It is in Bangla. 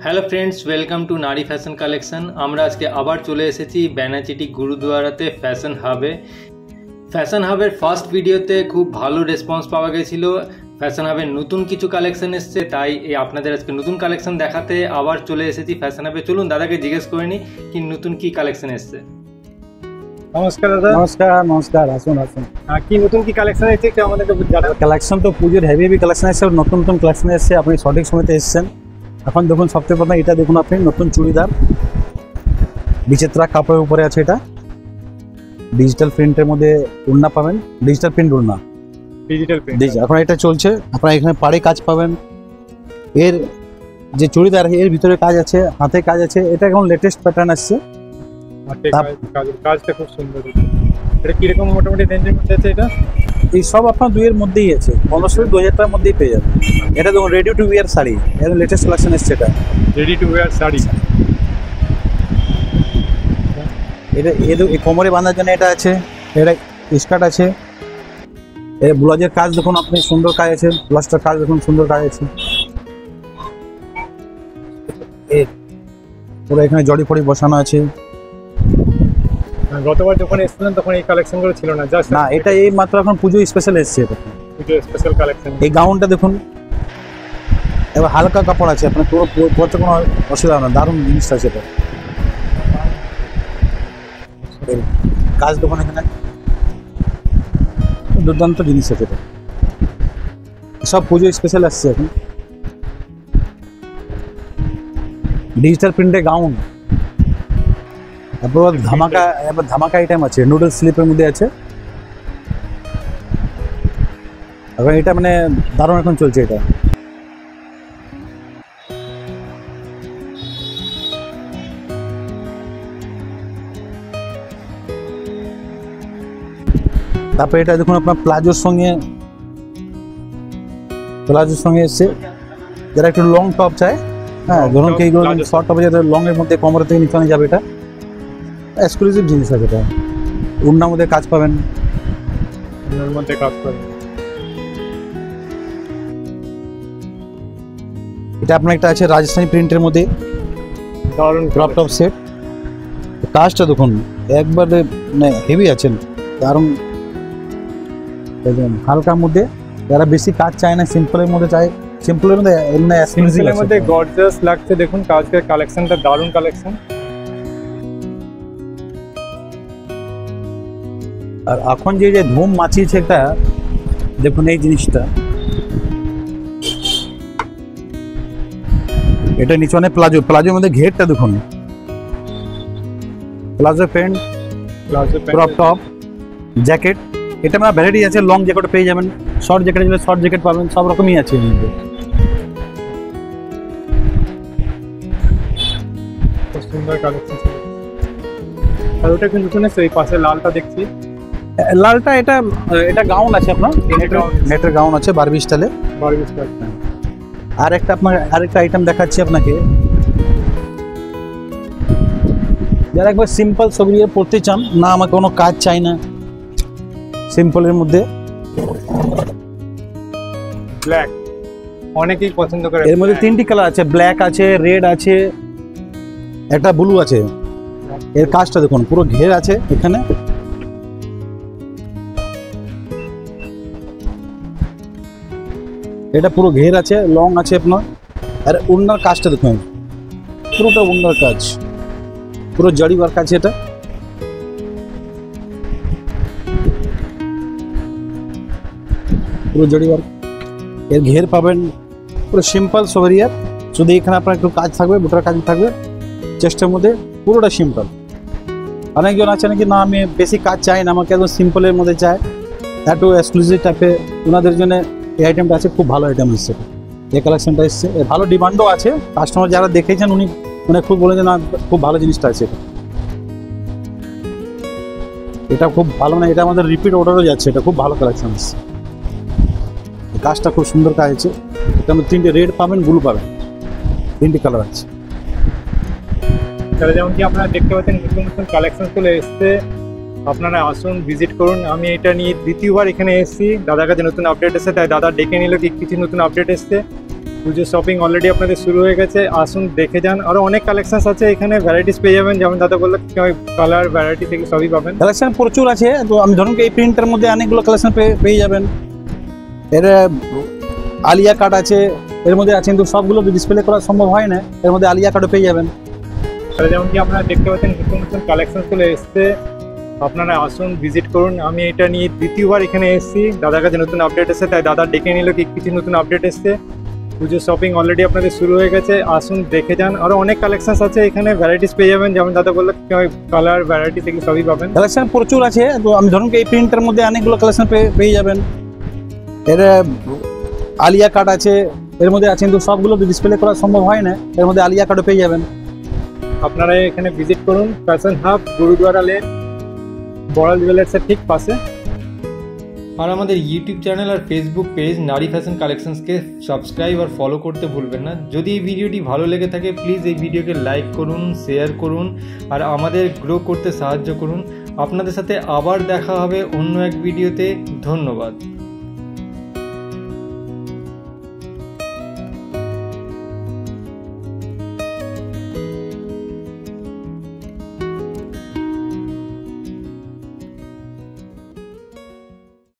হ্যালো ফ্রেন্ডস, ওয়েলকাম টু নারী ফ্যাশন কালেকশন। আমরা আজকে আবার চলে এসেছি ব্যানাচিটি গুরুদুয়ারাতে ফ্যাশন হাবের ফার্স্ট ভিডিওতে খুব ভালো রেসপন্স পাওয়া গেছিল। ফ্যাশন হাবের নতুন কিছু কালেকশন এসছে, তাই আপনাদের আজকে নতুন কালেকশন দেখাতে আবার চলে এসেছি ফ্যাশন হাবে। চলুন দাদাকে জিজ্ঞেস করে নি কি নতুন কি কালেকশন এসছে। নমস্কার দাদা। নমস্কার আসুন। কি নতুন কি কালেকশন এসেছে একটু আমাদেরকে জানান। কালেকশন তো পুজোর হেভি কালেকশন এসেছে, নতুন কালেকশন এসেছে, আপনি সঠিক সময়তে এসেছেন। এখন দেখুন সবচেয়ে প্রথমে এটা দেখুন, আপনি নতুন চুড়িদার বিচিত্রা কাপড়ের উপরে আছে। এটা ডিজিটাল প্রিন্টের মধ্যে উড়না পাবেন, ডিজিটাল প্রিন্ট উড়না, এখন এটা চলছে। আপনারা এখানে পাড়ে কাজ পাবেন। এর যে চুড়িদার এর ভিতরে কাজ আছে, হাতে কাজ আছে। এটা এখন লেটেস্ট প্যাটার্ন আসছে, কাজটা খুব সুন্দর। এটা কিরকম মোটামুটি রেঞ্জের মধ্যে আছে? এটা এই সব আপনার 2 এর মধ্যেই আছে, 1500-2000 টাকার মধ্যেই পেয়ে যাবেন। এটা দেখুন রেডি টু ওয়্যার শাড়ি, এটা লেটেস্ট কালেকশন এসছে। এটা রেডি টু ওয়্যার শাড়ি। এটা এই কোমরে বাঁধার জন্য এটা আছে, এটা স্কার্ট আছে। এর ব্লাউজের কাজ দেখুন আপনি, সুন্দর কাজ আছে। ব্লাউজটার কাজ দেখুন, সুন্দর কাজ আছে। পুরো এখানে জড়ি ফড়ি বসানো আছে। গতবার যখন এসেছিলেন তখন এই কালেকশনগুলো ছিল না, জাস্ট না, এটা এই মাত্র এখন পুজো স্পেশাল এসছে। এটা পুজো স্পেশাল কালেকশন। এই গাউনটা দেখুন, এবার হালকা কাপড় আছে, আপনার পুরো পরতে কোনো অসুবিধা হবে না। দারুণ জিনিসটা আছে এটা। কাজ দেখুন এখানে, দুর্দান্ত জিনিস আছে এটা। সব পুজো স্পেশাল আসছে এখন। ডিজিটাল প্রিন্টে গাউন, তারপর ধামাকা আইটেম আছে, নুডলস স্লিপের মধ্যে আছে। এখন এটা মানে দারুণ এখন চলছে এটা। তারপরে এটা দেখুন আপনার প্লাজোর সঙ্গে এসছে। যারা একটু লং টপ চায়, হ্যাঁ ধরুন কি শর্ট টপে যারা লং এর মধ্যে কোমর থেকে নিচে যাবে, এটা এক্সক্লুসিভ জিনিস আছে। এটা উড়নার মধ্যে কাজ পাবেন, এটা আপনার একটা আছে রাজস্থানী প্রিন্টের মধ্যে ক্রপ টপ সেট। কাজটা দেখুন একবারে মানে হেভি আছেন, দারুণ হালকার মধ্যে। যারা বেশি কাজ চায় না, সিম্পলের মধ্যে চায়, সিম্পলের মধ্যে গর্জিয়াস লাগছে। দেখুন কাজের কালেকশনটা দারুণ কালেকশন। আর এখন যে ধুম মাছিয়েছে একটা, দেখুন এই জিনিসটা, এটা নিচনে প্লাজোর মধ্যে ঘেরটা দেখুন, palazzo pant, crop top, jacket. এটা আমার ভ্যারাইটি আছে, লং জ্যাকেটও পেয়ে যাবেন, শর্ট জ্যাকেট গেলে শর্ট জ্যাকেট পাবেন, সব রকমই আছে এর মধ্যে। খুব সুন্দর কালেকশন। আর ওটা কিন্তু শুনেছো এই পাশে লালটা দেখছি, লালটা এটা গাউন আছে আপনার, নেটের গাউন আছে বারবি স্টাইলে। আর একটা আপনার আরেকটা আইটেম দেখাচ্ছি আপনাকে, যারা একবার সিম্পল ছবি পড়তে চান না, আমার কোনো কাজ চাই না, সিম্পলের মধ্যে। ব্ল্যাক অনেকেই পছন্দ করে। এর মধ্যে 3টি কালার আছে, ব্ল্যাক আছে, রেড আছে, একটা ব্লু আছে। এর কাজটা দেখুন, পুরো ঘের আছে এখানে। এটা পুরো ঘের আছে, লং আছে আপনার। আর উন্নার কাজটা দেখুন, পুরোটা উন্নার কাজ, পুরো জড়ি ওয়ার্ক আছে। এটা পুরো জড়ি ওয়ার্ক। এর ঘের পাবেন পুরো সিম্পল সোভারিয়ার, শুধু এখানে আপনার একটু কাজ থাকবে, বুটার কাজ থাকবে চেস্টের মধ্যে, পুরোটা সিম্পল। অনেকজন আছে নাকি না আমি বেশি কাজ চাই না, আমাকে একদম সিম্পলের মধ্যে চাই, একটু এক্সক্লুসিভ টাইপের, ওনাদের জন্য এই আইটেমটা আছে। খুব ভালো আইটেম এসছে, এই কালেকশনটা এসছে, ভালো ডিমান্ডও আছে। কাস্টমার যারা দেখেছেন উনি খুব বলেছেন না খুব ভালো জিনিসটা আছে। এটা খুব ভালো, না এটা আমাদের রিপিট অর্ডারও যাচ্ছে। এটা খুব ভালো কালেকশন এসছে, কাজটা খুব সুন্দর কাজ আছে। এটা 3টে রেড পাবেন, ব্লু পাবেন, 3টি কালার আছে। যেমন কি আপনারা দেখতে পাচ্ছেন নতুন কালেকশন চলে এসছে, আপনারা আসুন ভিজিট করুন। আমি এটা নিয়ে দ্বিতীয়বার এখানে এসেছি, দাদার কাছে নতুন আপডেট এসেছে, তাই দাদা ডেকে নিল কি কিছু নতুন আপডেট এসছে। পুজো শপিং অলরেডি আপনাদের শুরু হয়ে গেছে, আসুন দেখে যান। আরও অনেক কালেকশনস আছে এখানে, ভ্যারাইটিস পেয়ে যাবেন, যেমন দাদা বললো কালার ভ্যারাইটি থেকে সবই পাবেন। কালেকশন প্রচুর আছে, তো আমি ধরুন এই প্রিন্টের মধ্যে অনেকগুলো কালেকশন পেয়ে যাবেন। এর আলিয়া কাট আছে, এর মধ্যে আছে, কিন্তু সবগুলো ডিসপ্লে করা সম্ভব হয় না, এর মধ্যে আলিয়া কাটও পেয়ে যাবেন। যেমন কি আপনারা দেখতে পাচ্ছেন নতুন নতুন কালেকশন চলে এসছে, আপনারা আসুন ভিজিট করুন। আমি এটা নিয়ে দ্বিতীয়বার এখানে এসেছি, দাদার কাছে নতুন আপডেট এসেছে, তাই দাদা ডেকে নিল কি কিছু নতুন আপডেট এসছে। পুজো শপিং অলরেডি আপনাদের শুরু হয়ে গেছে, আসুন দেখে যান। আরও অনেক কালেকশনস আছে এখানে, ভ্যারাইটিস পেয়ে যাবেন, যেমন দাদা বললো কালার ভ্যারাইটি থেকে সবই পাবেন। কালেকশন প্রচুর আছে, তো আমি ধরুন এই প্রিন্টের মধ্যে অনেকগুলো কালেকশন পেয়ে যাবেন। এর আলিয়া কাট আছে, এর মধ্যে আছে, কিন্তু সবগুলো ডিসপ্লে করা সম্ভব হয় না, এর মধ্যে আলিয়া কাটও পেয়ে যাবেন। আপনারা এখানে ভিজিট করুন, fashion hub, Gurudwara lane, Boral জুয়েলার্সের ঠিক পাশে। আর আমাদের ইউটিউব চ্যানেল আর ফেসবুক পেজ নারী ফ্যাশন কালেকশনসকে সাবস্ক্রাইব আর ফলো করতে ভুলবেন না। যদি এই ভিডিওটি ভালো লেগে থাকে প্লিজ এই ভিডিওকে লাইক করুন, শেয়ার করুন আর আমাদের গ্রো করতে সাহায্য করুন। আপনাদের সাথে আবার দেখা হবে অন্য এক ভিডিওতে। ধন্যবাদ।